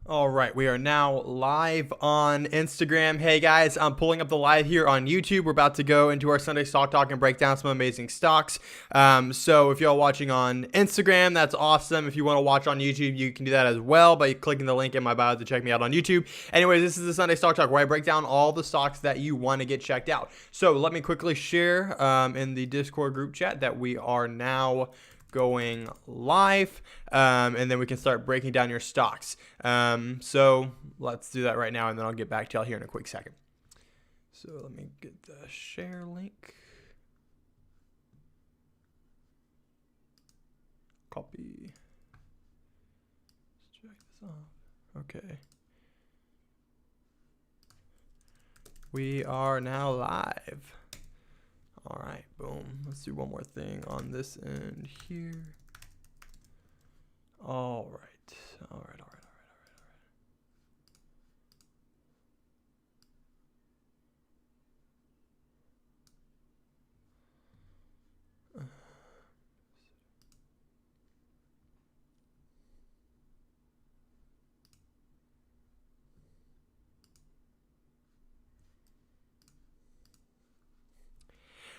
All right, we are now live on Instagram. Hey guys, I'm pulling up the live here on YouTube. We're about to go into our Sunday Stock Talk and break down some amazing stocks. So if y'all watching on Instagram, that's awesome. If you want to watch on YouTube, you can do that as well by clicking the link in my bio to check me out on YouTube. Anyways, this is the Sunday Stock Talk where I break down all the stocks that you want to get checked out. So let me quickly share in the Discord group chat that we are now going live, and then we can start breaking down your stocks. So let's do that right now, and then I'll get back to y'all here in a quick second. So let me get the share link. Copy. Let's check this off. Okay. We are now live. All right, boom. Let's do one more thing on this end here. All right.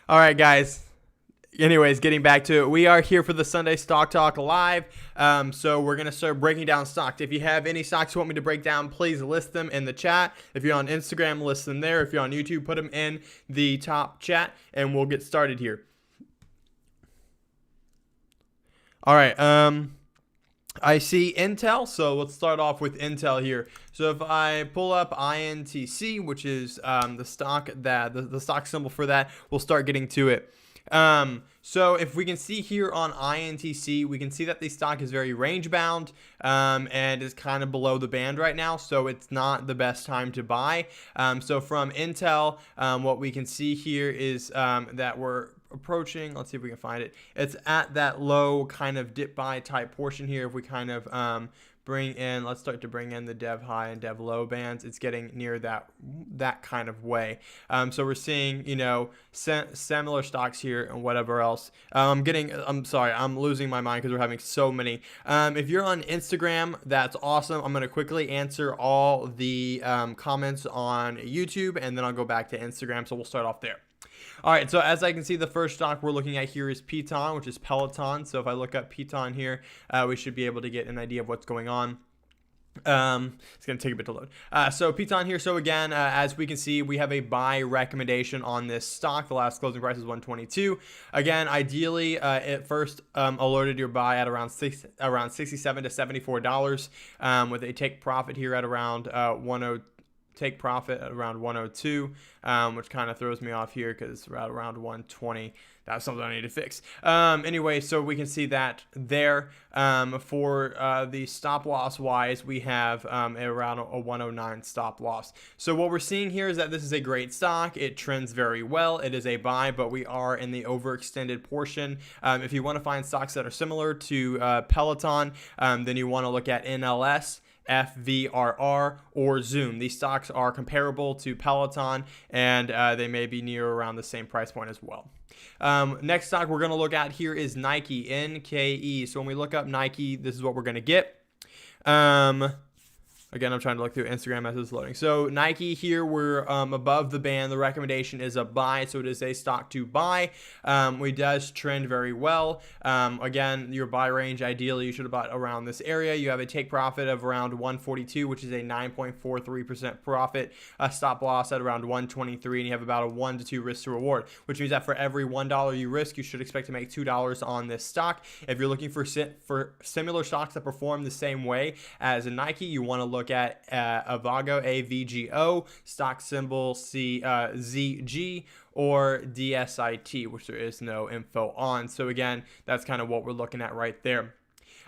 All right, guys. Anyways, getting back to it, we are here for the Sunday Stock Talk live. So we're going to start breaking down stocks. If you have any stocks you want me to break down, please list them in the chat. If you're on Instagram, list them there. If you're on YouTube, put them in the top chat, and we'll get started here. All right. I see Intel, so let's start off with Intel here. So if I pull up INTC, which is the stock that the stock symbol for that, we'll start getting to it. So if we can see here on INTC, we can see that the stock is very range bound and is kind of below the band right now, so it's not the best time to buy. So from Intel, what we can see here is that we're approaching, let's see if we can find it. It's at that low kind of dip buy type portion here. If we kind of let's start to bring in the dev high and dev low bands, it's getting near that kind of way. So we're seeing, similar stocks here and whatever else. I'm sorry, I'm losing my mind because we're having so many. If you're on Instagram, that's awesome. I'm going to quickly answer all the comments on YouTube, and then I'll go back to Instagram. So we'll start off there. All right, so as I can see, the first stock we're looking at here is Piton, which is Peloton. So if I look up Piton here, we should be able to get an idea of what's going on. It's going to take a bit to load. So Piton here. So again, as we can see, we have a buy recommendation on this stock. The last closing price is 122. Again, ideally, it first alerted your buy at around $67 to $74, with a take profit here at around 102. Take profit at around 102, which kind of throws me off here because we're at around 120. That's something I need to fix. Anyway, so we can see that there. For the stop loss wise, we have around a 109 stop loss. So what we're seeing here is that this is a great stock. It trends very well. It is a buy, but we are in the overextended portion. If you want to find stocks that are similar to Peloton, then you want to look at NLS, FVRR, or Zoom. These stocks are comparable to Peloton, and they may be near around the same price point as well. Next stock we're going to look at here is Nike, NKE. So when we look up Nike, this is what we're going to get. Again, I'm trying to look through Instagram as it's loading. So Nike here, we're above the band. The recommendation is a buy, so it is a stock to buy. It does trend very well. Again, your buy range, ideally, you should have bought around this area. You have a take profit of around 142, which is a 9.43% profit. A stop loss at around 123, and you have about a 1 to 2 risk to reward, which means that for every $1 you risk, you should expect to make $2 on this stock. If you're looking for similar stocks that perform the same way as a Nike, you want to look at Avago, AVGO, stock symbol ZG, or DSIT, which there is no info on. So again, that's kind of what we're looking at right there.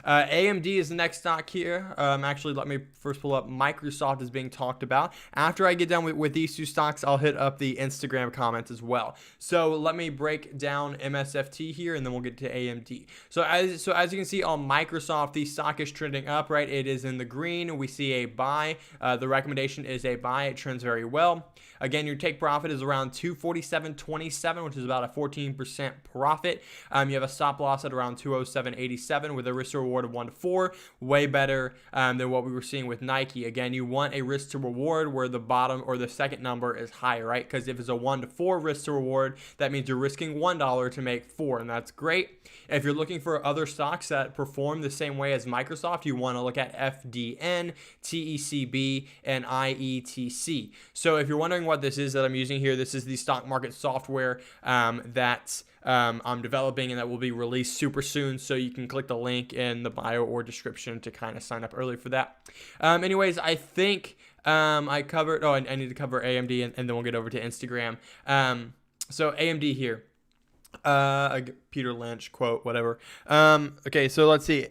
AMD is the next stock here. Actually, let me first pull up. Microsoft is being talked about. After I get done with these two stocks, I'll hit up the Instagram comments as well. So let me break down MSFT here, and then we'll get to AMD. So as you can see on Microsoft, the stock is trending up, right? It is in the green. We see a buy. The recommendation is a buy. It trends very well. Again, your take profit is around 247.27, which is about a 14% profit. You have a stop loss at around 207.87 with a risk to reward reward of 1 to 4, way better than what we were seeing with Nike. Again, you want a risk to reward where the bottom or the second number is higher, right? Because if it's a 1 to 4 risk to reward, that means you're risking $1 to make 4, and that's great. If you're looking for other stocks that perform the same way as Microsoft, you want to look at FDN, TECB, and IETC. So if you're wondering what this is that I'm using here, this is the stock market software that I'm developing and that will be released super soon. So you can click the link in the bio or description to kind of sign up early for that. Anyways, I think I covered, I need to cover AMD and then we'll get over to Instagram. So AMD here, Peter Lynch quote, whatever. Okay, so let's see.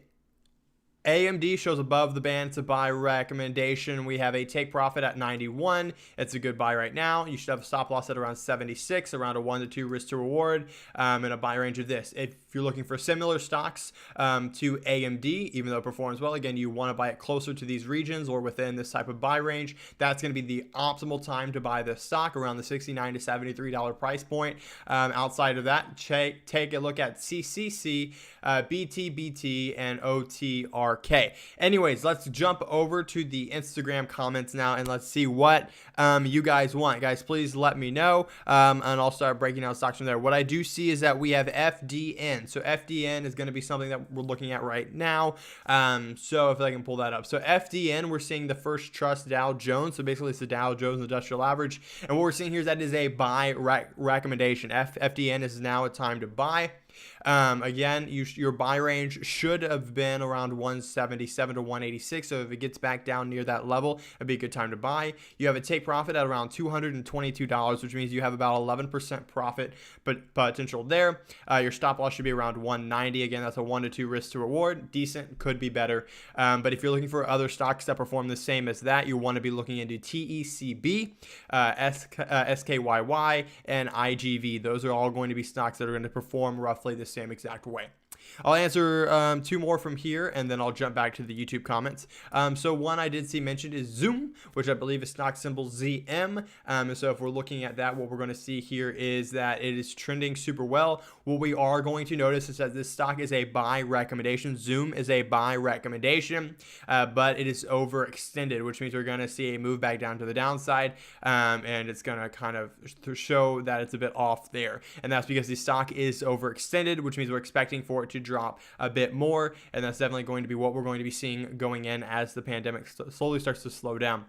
AMD shows above the band. It's a buy recommendation. We have a take profit at 91. It's a good buy right now. You should have a stop loss at around 76, around a 1 to 2 risk to reward, and a buy range of this. If you're looking for similar stocks to AMD, even though it performs well, again, you want to buy it closer to these regions or within this type of buy range. That's going to be the optimal time to buy this stock, around the $69 to $73 price point. Outside of that, take a look at CCC, BTBT, and OTR. Okay. Anyways, let's jump over to the Instagram comments now and let's see what you guys want. Guys, please let me know, and I'll start breaking down stocks from there. What I do see is that we have FDN. So FDN is going to be something that we're looking at right now. So if I can pull that up. So FDN, we're seeing the First Trust Dow Jones. So basically it's the Dow Jones Industrial Average. And what we're seeing here is that is a buy recommendation. FDN is now a time to buy. Again, your buy range should have been around 177 to 186. So if it gets back down near that level, it'd be a good time to buy. You have a take profit at around $222, which means you have about 11% profit potential there. Your stop loss should be around 190. Again, that's a 1 to 2 risk to reward. Decent, could be better. But if you're looking for other stocks that perform the same as that, you want to be looking into TECB, SKYY, and IGV. Those are all going to be stocks that are going to perform roughly the same exact way. I'll answer 2 more from here, and then I'll jump back to the YouTube comments. So one I did see mentioned is Zoom, which I believe is stock symbol ZM. So if we're looking at that, what we're going to see here is that it is trending super well. What we are going to notice is that this stock is a buy recommendation. Zoom is a buy recommendation, but it is overextended, which means we're going to see a move back down to the downside, and it's going to kind of show that it's a bit off there. And that's because the stock is overextended, which means we're expecting for it to drop a bit more, and that's definitely going to be what we're going to be seeing going in as the pandemic slowly starts to slow down.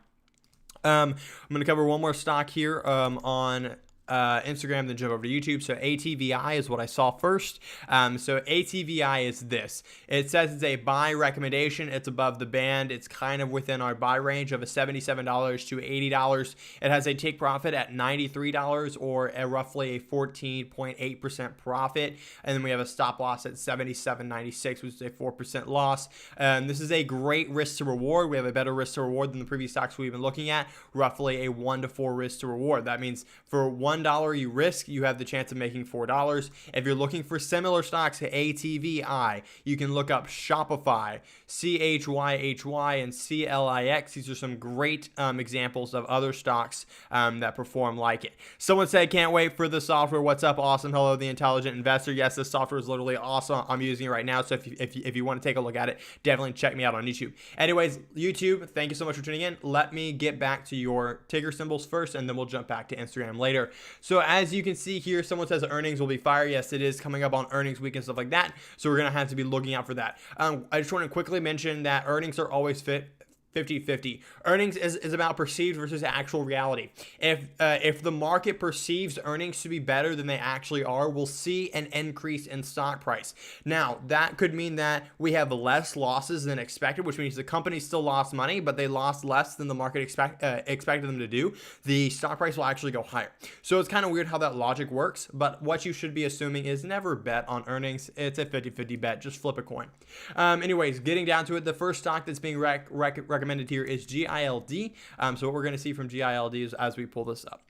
I'm going to cover one more stock here on Instagram, then jump over to YouTube. So ATVI is what I saw first. So ATVI is this. It says it's a buy recommendation. It's above the band. It's kind of within our buy range of a $77 to $80. It has a take profit at $93 or roughly a 14.8% profit. And then we have a stop loss at $77.96, which is a 4% loss. This is a great risk to reward. We have a better risk to reward than the previous stocks we've been looking at, roughly a 1 to 4 risk to reward. That means for $1 you risk, you have the chance of making $4. If you're looking for similar stocks to ATVI, you can look up Shopify, CHYHY, and CLIX. These are some great examples of other stocks that perform like it. Someone said, can't wait for the software. What's up? Awesome. Hello, the intelligent investor. Yes, this software is literally awesome. I'm using it right now. So if you want to take a look at it, definitely check me out on YouTube. Anyways, YouTube, thank you so much for tuning in. Let me get back to your ticker symbols first, and then we'll jump back to Instagram later. So as you can see here, someone says earnings will be fire. Yes, it is coming up on earnings week and stuff like that. So we're going to have to be looking out for that. I just want to quickly mention that earnings are always 50-50. Earnings is about perceived versus actual reality. If the market perceives earnings to be better than they actually are, we'll see an increase in stock price. Now, that could mean that we have less losses than expected, which means the company still lost money, but they lost less than the market expected them to do. The stock price will actually go higher. So it's kind of weird how that logic works, but what you should be assuming is never bet on earnings. It's a 50-50 bet. Just flip a coin. Anyways, getting down to it, the first stock that's being recommended here is GILD. So what we're going to see from GILD is as we pull this up.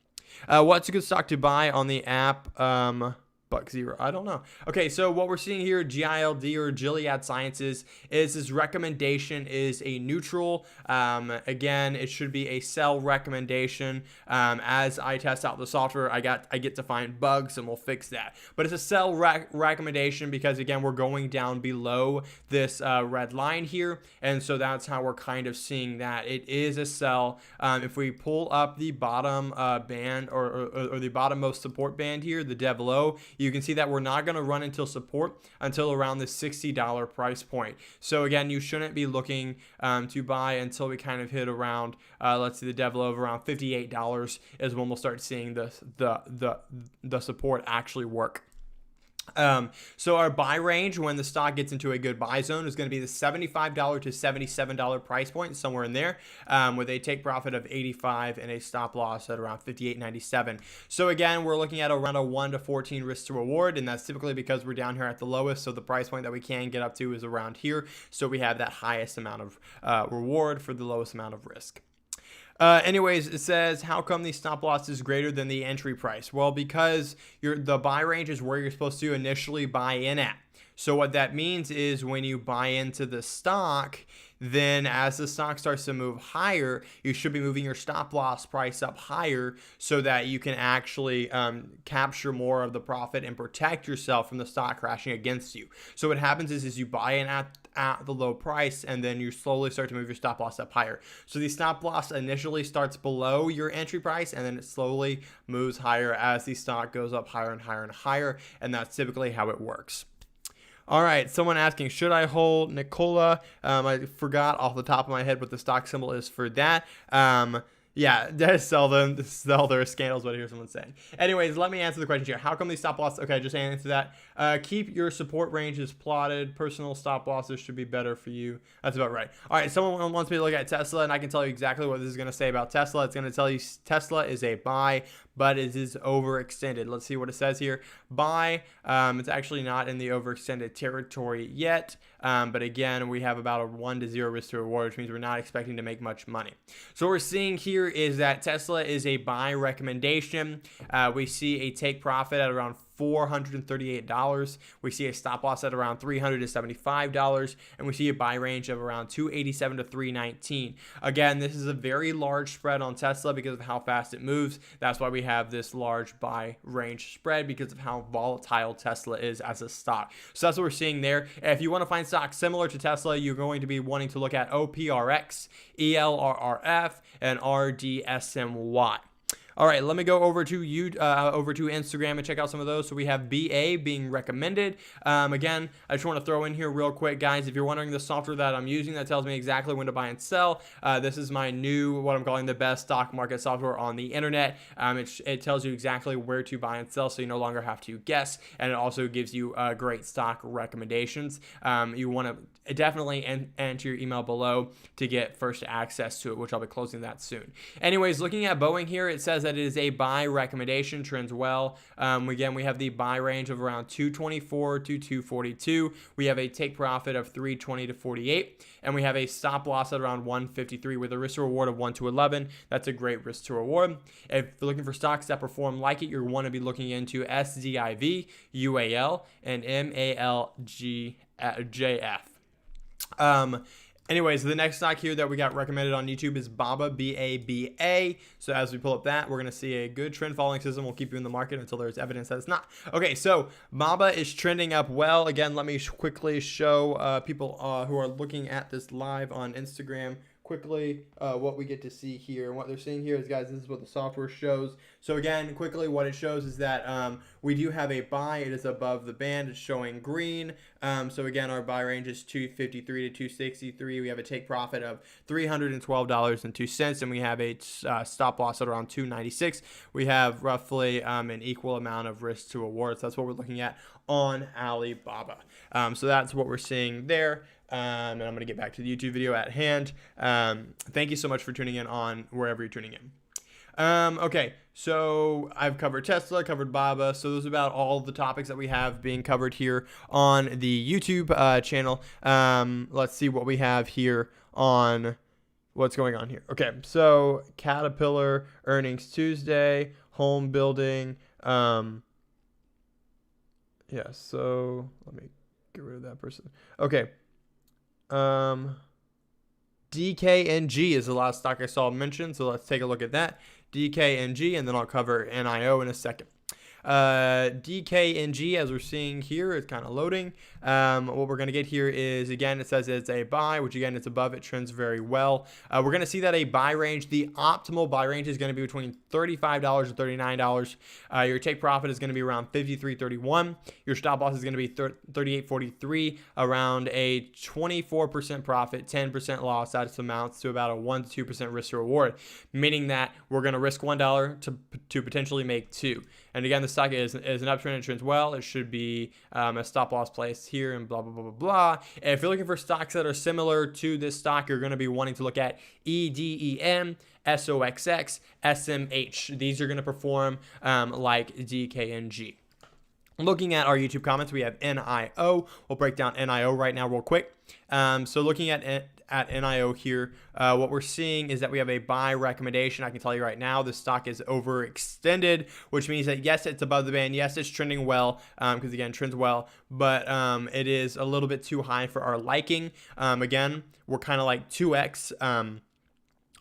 What's a good stock to buy on the app? Buck zero. I don't know. Okay, so what we're seeing here, GILD or Gilead Sciences, is this recommendation is a neutral. Again, it should be a sell recommendation. As I test out the software, I get to find bugs and we'll fix that. But it's a sell recommendation because again, we're going down below this red line here, and so that's how we're kind of seeing that it is a sell. If we pull up the bottom band or the bottommost support band here, the dev low, you can see that we're not going to run until support until around the $60 price point. So again, you shouldn't be looking to buy until we kind of hit around, let's see, the dev low of around $58 is when we'll start seeing the support actually work. So our buy range when the stock gets into a good buy zone is going to be the $75 to $77 price point, somewhere in there, with a take profit of 85 and a stop loss at around 58.97. So again, we're looking at around a 1 to 14 risk to reward, and that's typically because we're down here at the lowest. So the price point that we can get up to is around here. So we have that highest amount of reward for the lowest amount of risk. Anyways, it says, how come the stop loss is greater than the entry price? Well, because the buy range is where you're supposed to initially buy in at. So what that means is when you buy into the stock, then as the stock starts to move higher, you should be moving your stop loss price up higher so that you can actually capture more of the profit and protect yourself from the stock crashing against you. So what happens is you buy in at the low price, and then you slowly start to move your stop loss up higher. So the stop loss initially starts below your entry price, and then it slowly moves higher as the stock goes up higher and higher and higher, and that's typically how it works. All right, someone asking, should I hold Nikola? I forgot off the top of my head what the stock symbol is for that. Yeah, just sell them, sell their scandals, what I hear someone saying. Anyways, let me answer the question here. How come these stop loss? Okay, just answer that. Keep your support ranges plotted. Personal stop losses should be better for you. That's about right. All right, someone wants me to look at Tesla, and I can tell you exactly what this is going to say about Tesla. It's going to tell you Tesla is a buy, but it is overextended. Let's see what it says here. Buy. It's actually not in the overextended territory yet. But again, we have about a 1 to 0 risk to reward, which means we're not expecting to make much money. So what we're seeing here is that Tesla is a buy recommendation. We see a take profit at around $438. We see a stop loss at around $300 to $75, and we see a buy range of around $287 to $319. Again, this is a very large spread on Tesla because of how fast it moves. That's why we have this large buy range spread, because of how volatile Tesla is as a stock. So that's what we're seeing there. If you want to find stocks similar to Tesla, you're going to be wanting to look at OPRX, ELRRF, and RDSMY. All right, let me go over to Instagram and check out some of those. So we have BA being recommended. Again, I just want to throw in here real quick, guys. If you're wondering the software that I'm using that tells me exactly when to buy and sell, this is my new, what I'm calling the best stock market software on the internet. It tells you exactly where to buy and sell, so you no longer have to guess, and it also gives you great stock recommendations. You want to definitely enter your email below to get first access to it, which I'll be closing that soon. Anyways, looking at Boeing here, it says that it is a buy recommendation, trends well. Again, we have the buy range of around 224 to 242. We have a take profit of 320 to 48, and we have a stop loss at around 153 with a risk to reward of 1 to 11. That's a great risk to reward. If you're looking for stocks that perform like it, you want to be looking into SDIV, UAL, and MALGJF. Anyways, the next stock here that we got recommended on YouTube is BABA, B-A-B-A. So as we pull up that, we're going to see a good trend following system. We'll keep you in the market until there's evidence that it's not. Okay, so BABA is trending up well. Again, let me quickly show people who are looking at this live on Instagram quickly what we get to see here. And what they're seeing here is, guys, this is what the software shows. So again, quickly, what it shows is that we do have a buy. It is above the band. It's showing green. So again, our buy range is 253 to 263. We have a take profit of $312.02, and we have a stop loss at around 296. We have roughly an equal amount of risk to reward. So that's what we're looking at on Alibaba. So that's what we're seeing there. And I'm going to get back to the YouTube video at hand. Thank you so much for tuning in on wherever you're tuning in. Okay, so I've covered Tesla, covered BABA. So those are about all the topics that we have being covered here on the YouTube channel. Let's see what we have here on what's going on here. Okay, so Caterpillar earnings Tuesday, home building. Yeah, so let me get rid of that person. Okay. DKNG is the last stock I saw mentioned, so let's take a look at that. DKNG, and then I'll cover NIO in a second. DKNG, as we're seeing here, is kind of loading. What we're going to get here is, again, it says it's a buy, which again, it's above, it trends very well. We're going to see that a buy range, the optimal buy range is going to be between $35 and $39. Your take profit is going to be around $53.31. Your stop loss is going to be $38.43, around a 24% profit, 10% loss. That amounts to about a 1 to 2% risk to reward, meaning that we're going to risk $1 to potentially make $2. And again, the stock is an uptrend, it trends well. It should be a stop loss place here and blah, blah, blah, blah, blah. And if you're looking for stocks that are similar to this stock, you're going to be wanting to look at EDEM, SOXX, SMH. These are going to perform like DKNG. Looking at our YouTube comments, we have NIO. We'll break down NIO right now real quick. So looking at NIO here, what we're seeing is that we have a buy recommendation. I can tell you right now, the stock is overextended, which means that yes, it's above the band. Yes, it's trending well, because again, trends well, but it is a little bit too high for our liking. Again, we're kind of like 2x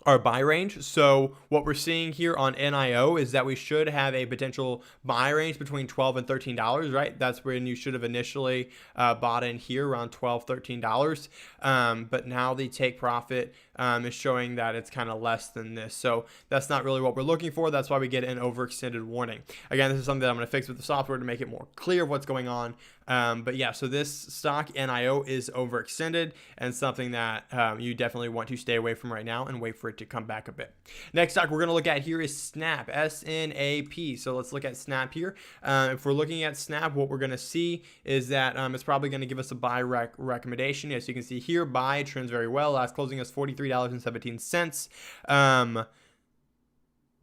our buy range. So what we're seeing here on NIO is that we should have a potential buy range between $12 and $13, right? That's when you should have initially bought in here around $12, $13. But now the take profit is showing that it's kind of less than this. So that's not really what we're looking for. That's why we get an overextended warning. Again, this is something that I'm going to fix with the software to make it more clear of what's going on. But yeah, so this stock NIO is overextended and something that you definitely want to stay away from right now and wait for it to come back a bit. Next stock we're going to look at here is Snap, SNAP. So let's look at Snap here. If we're looking at Snap, what we're going to see is that it's probably going to give us a buy recommendation. As you can see here, buy trends very well. Last closing is $43.17.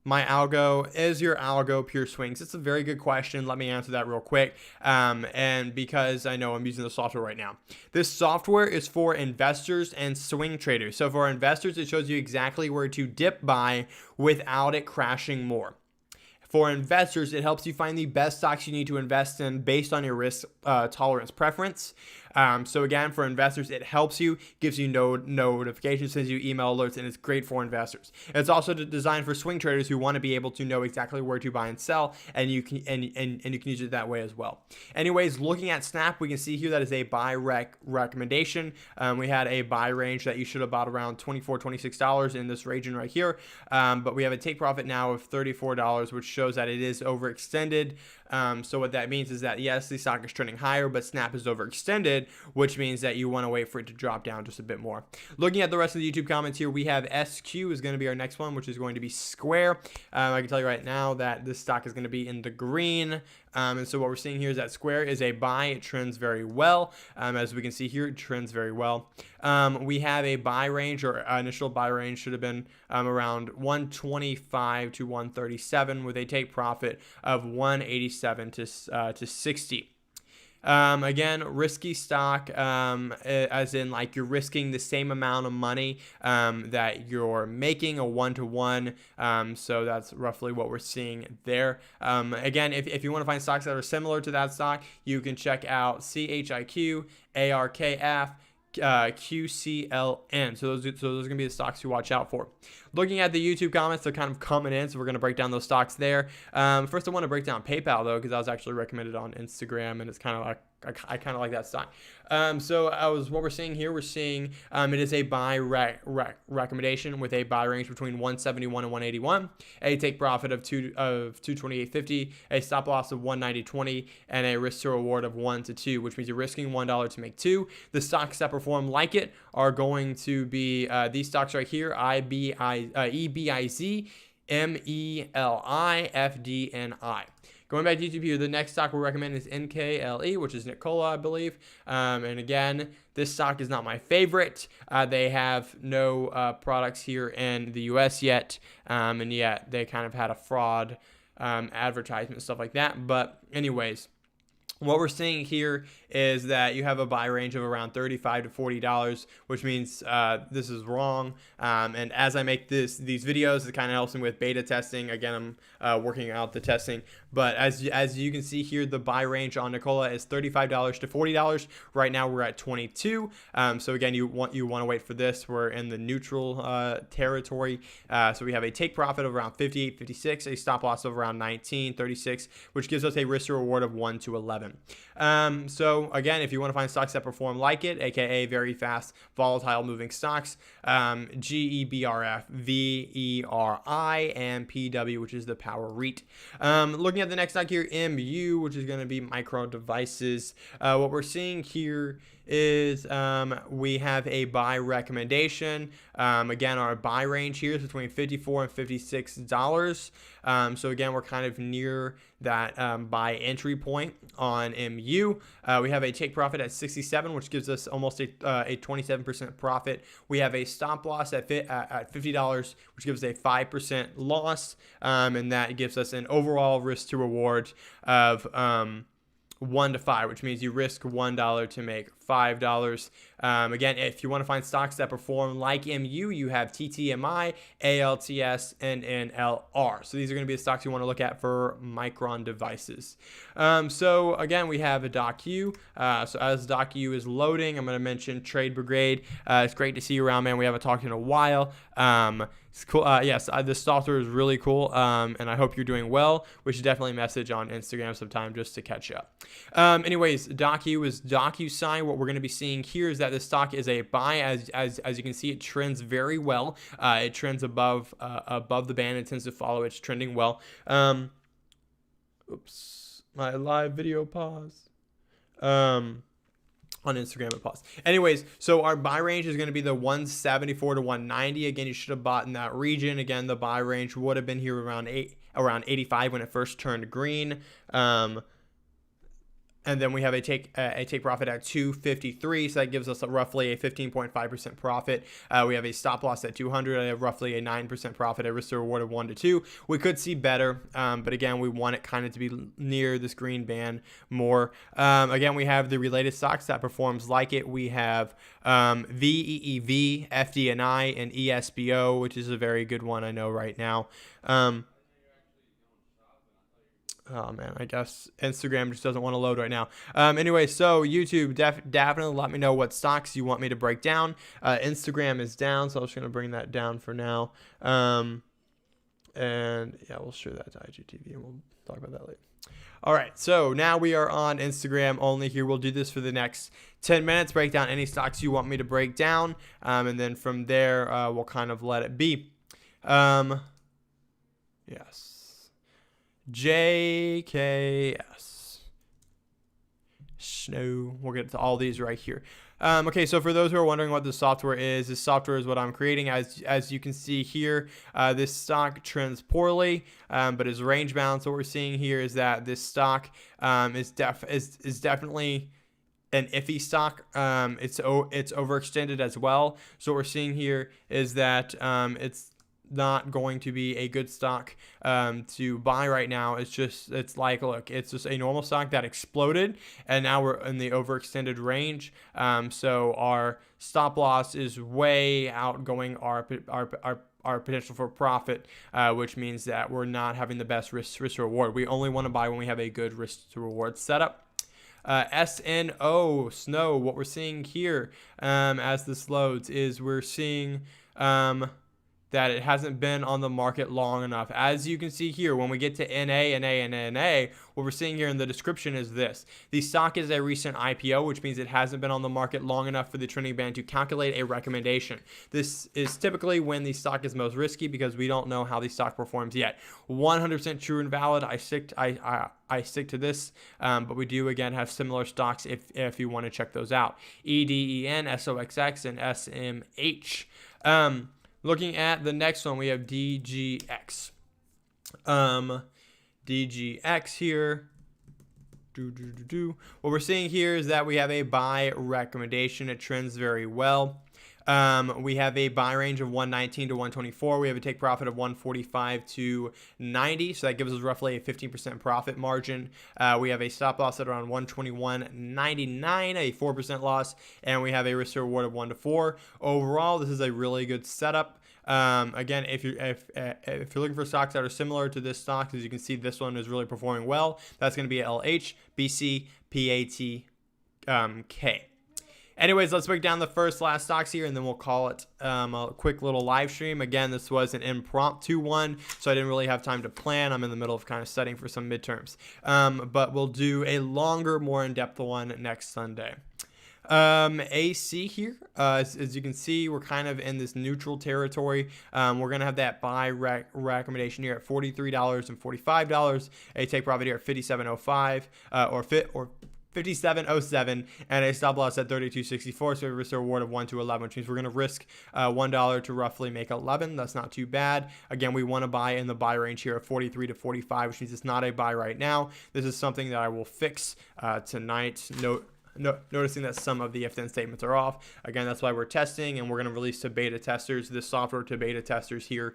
My algo, is your algo pure swings? It's a very good question. Let me answer that real quick. And because I know I'm using the software right now. This software is for investors and swing traders. So for investors, it shows you exactly where to dip buy without it crashing more. For investors, it helps you find the best stocks you need to invest in based on your risk tolerance preference. So again, for investors, it helps you, gives you notifications, sends you email alerts, and it's great for investors. It's also designed for swing traders who want to be able to know exactly where to buy and sell, and you can and you can use it that way as well. Anyways, looking at Snap, we can see here that is a buy recommendation. We had a buy range that you should have bought around $24, $26 in this region right here, but we have a take profit now of $34, which shows that it is overextended. So what that means is that yes, the stock is trending higher, but Snap is overextended, which means that you want to wait for it to drop down just a bit more. Looking at the rest of the YouTube comments here, we have SQ is going to be our next one, which is going to be Square. I can tell you right now that this stock is going to be in the green. And so what we're seeing here is that Square is a buy. It trends very well. As we can see here, it trends very well. We have a buy range, or initial buy range should have been around 125 to 137 with a take profit of 187 to 60. Again, risky stock, as in like you're risking the same amount of money that you're making, a 1-to-1. So that's roughly what we're seeing there. Again, if you want to find stocks that are similar to that stock, you can check out CHIQ, ARKF, QCLN. So those are going to be the stocks to watch out for. Looking at the YouTube comments, they're kind of coming in, so we're going to break down those stocks there. First, I want to break down PayPal, though, because that was actually recommended on Instagram, and it's kind of like, I kind of like that stock. What we're seeing here, we're seeing it is a buy recommendation with a buy range between 171 and 181, a take profit of 228.50, a stop loss of 190.20, and a risk to reward of 1 to 2, which means you're risking $1 to make 2. The stocks that perform like it are going to be these stocks right here: EBIZ, MELI, FDNI. Going back to YouTube here, the next stock we'll recommend is NKLE, which is Nicola, I believe. And again, this stock is not my favorite. They have no products here in the US yet. And yet they kind of had a fraud advertisement, stuff like that. But anyways, What we're seeing here is that you have a buy range of around $35 to $40, which means this is wrong. And as I make these videos, it kind of helps me with beta testing. Again, I'm working out the testing. But as you can see here, the buy range on Nikola is $35 to $40. Right now, we're at 22. So again, you want to wait for this. We're in the neutral territory. So we have a take profit of around 58.56, a stop loss of around 19.36, which gives us a risk to reward of 1 to 11. So again, if you want to find stocks that perform like it, aka very fast, volatile moving stocks, GEBRF, VERI, and PW, which is the power REIT. Looking at the next stock here, MU, which is going to be micro devices. What we're seeing here is we have a buy recommendation. Again, our buy range here is between $54 and $56. So again, we're kind of near that buy entry point on MU. We have a take profit at 67, which gives us almost a 27% profit. We have a stop loss at $50, which gives a 5% loss, and that gives us an overall risk to reward of 1 to 5, which means you risk $1 to make $5. Again, if you want to find stocks that perform like MU, you have TTMI, ALTS, and NLR. So these are going to be the stocks you want to look at for Micron devices. So again, we have a DocU. So as DocU is loading, I'm going to mention Trade Brigade. It's great to see you around, man. We haven't talked in a while. It's cool. Yes, this software is really cool, and I hope you're doing well. We should definitely message on Instagram sometime just to catch up. Anyways, DocU is DocuSign. What we're going to be seeing here is that this stock is a buy. As you can see, it trends very well. It trends above the band. It tends to follow. It's trending well. Oops, my live video paused. On Instagram it paused. Anyways, so our buy range is going to be the 174 to 190. Again, you should have bought in that region. Again, the buy range would have been here around 85 when it first turned green. And then we have a take profit at 253, so that gives us roughly a 15.5% profit. We have a stop loss at 200, and roughly a 9% profit, a risk to reward of 1 to 2. We could see better, but again, we want it kind of to be near this green band more. Again, we have the related stocks that performs like it. We have VEEV, FDNI, and ESBO, which is a very good one I know right now. Oh man, I guess Instagram just doesn't want to load right now. Anyway, so YouTube, definitely let me know what stocks you want me to break down. Instagram is down, so I'm just going to bring that down for now. And yeah, we'll share that to IGTV and we'll talk about that later. All right, so now we are on Instagram only here. We'll do this for the next 10 minutes, break down any stocks you want me to break down. And then from there, we'll kind of let it be. Yes. JKS. Snow. We'll get to all these right here. Okay, so for those who are wondering what this software is, this software is what I'm creating. As you can see here, this stock trends poorly, but is range bound. So what we're seeing here is that this stock is definitely an iffy stock. It's overextended as well. So what we're seeing here is that it's not going to be a good stock to buy right now. It's like, look, it's just a normal stock that exploded, and now we're in the overextended range. So our stop loss is way outgoing our potential for profit, which means that we're not having the best risk to reward. We only want to buy when we have a good risk to reward setup. SNO, Snow, what we're seeing here as this loads is we're seeing that it hasn't been on the market long enough. As you can see here, when we get to NA, what we're seeing here in the description is this. The stock is a recent IPO, which means it hasn't been on the market long enough for the trending band to calculate a recommendation. This is typically when the stock is most risky because we don't know how the stock performs yet. 100% true and valid. I stick to this, but we do again have similar stocks if you want to check those out. EDEN, SOXX, and SMH. Looking at the next one, we have DGX. DGX here. What we're seeing here is that we have a buy recommendation. It trends very well. We have a buy range of 119 to 124. We have a take profit of 145 to 90. So that gives us roughly a 15% profit margin. We have a stop loss at around 121.99, a 4% loss, and we have a risk to reward of 1 to 4. Overall, this is a really good setup. Again, if you're looking for stocks that are similar to this stock, as you can see, this one is really performing well. That's going to be LH, BC, PAT, K. Anyways, let's break down the last stocks here, and then we'll call it a quick little live stream. Again, this was an impromptu one, so I didn't really have time to plan. I'm in the middle of kind of studying for some midterms. But we'll do a longer, more in-depth one next Sunday. AC here, as you can see, we're kind of in this neutral territory. We're going to have that buy recommendation here at $43.45, a take profit here at $57.05, or 57.07, and a stop loss at 32.64. So we have a risk reward of 1 to 11, which means we're going to risk $1 to roughly make 11. That's not too bad. Again, we want to buy in the buy range here of 43 to 45, which means it's not a buy right now. This is something that I will fix tonight. Noticing that some of the if-then statements are off. Again, that's why we're testing, and we're going to release to beta testers this software to beta testers here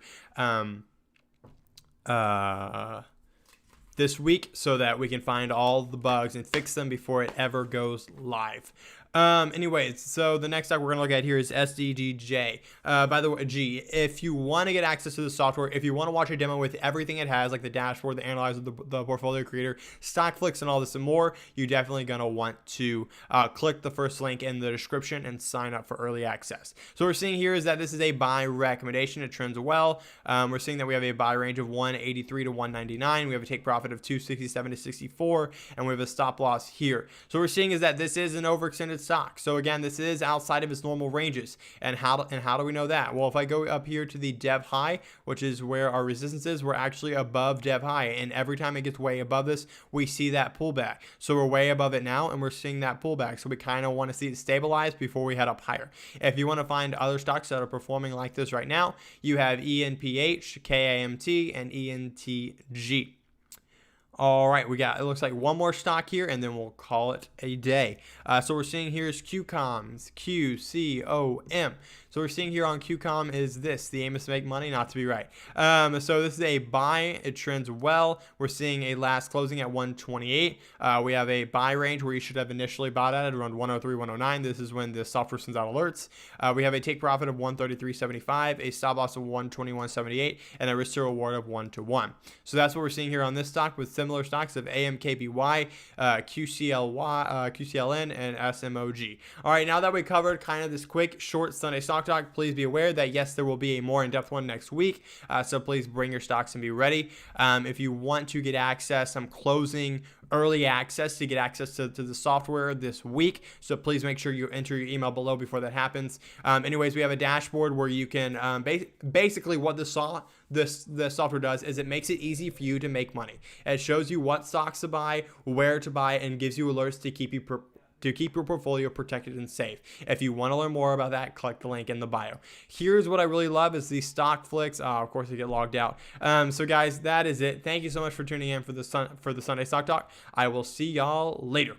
this week, so that we can find all the bugs and fix them before it ever goes live. Anyways, so the next stock we're going to look at here is SDDJ. By the way, if you want to get access to the software, if you want to watch a demo with everything it has, like the dashboard, the analyzer, the portfolio creator, stock flicks, and all this and more, you're definitely going to want to click the first link in the description and sign up for early access. So what we're seeing here is that this is a buy recommendation. It trends well. We're seeing that we have a buy range of 183 to 199. We have a take profit of 267 to 64, and we have a stop loss here. So what we're seeing is that this is an overextended stock. So again, this is outside of its normal ranges. And how do we know that? Well, if I go up here to the dev high, which is where our resistance is, we're actually above dev high. And every time it gets way above this, we see that pullback. So we're way above it now, and we're seeing that pullback. So we kind of want to see it stabilize before we head up higher. If you want to find other stocks that are performing like this right now, you have ENPH, KAMT, and ENTG. All right, it looks like one more stock here, and then we'll call it a day. So we're seeing here is QCOMs, QCOM. So we're seeing here on QCOM is this: the aim is to make money, not to be right. So this is a buy. It trends well. We're seeing a last closing at 128. We have a buy range where you should have initially bought at around 103, 109. This is when the software sends out alerts. We have a take profit of 133.75, a stop loss of 121.78, and a risk to reward of 1 to 1. So that's what we're seeing here on this stock, with similar stocks of AMKBY, QCLN, and SMOG. All right, now that we covered kind of this quick, short Sunday stock talk, please be aware that yes, there will be a more in-depth one next week. So please bring your stocks and be ready. If you want to get access, I'm closing early access to get access to the software this week. So please make sure you enter your email below before that happens. Anyways, we have a dashboard where you can basically what the software does is it makes it easy for you to make money. It shows you what stocks to buy, where to buy, and gives you alerts to keep your portfolio protected and safe. If you want to learn more about that, click the link in the bio. Here's what I really love is these stock flicks. Of course, I get logged out. So guys, that is it. Thank you so much for tuning in for the Sunday Stock Talk. I will see y'all later.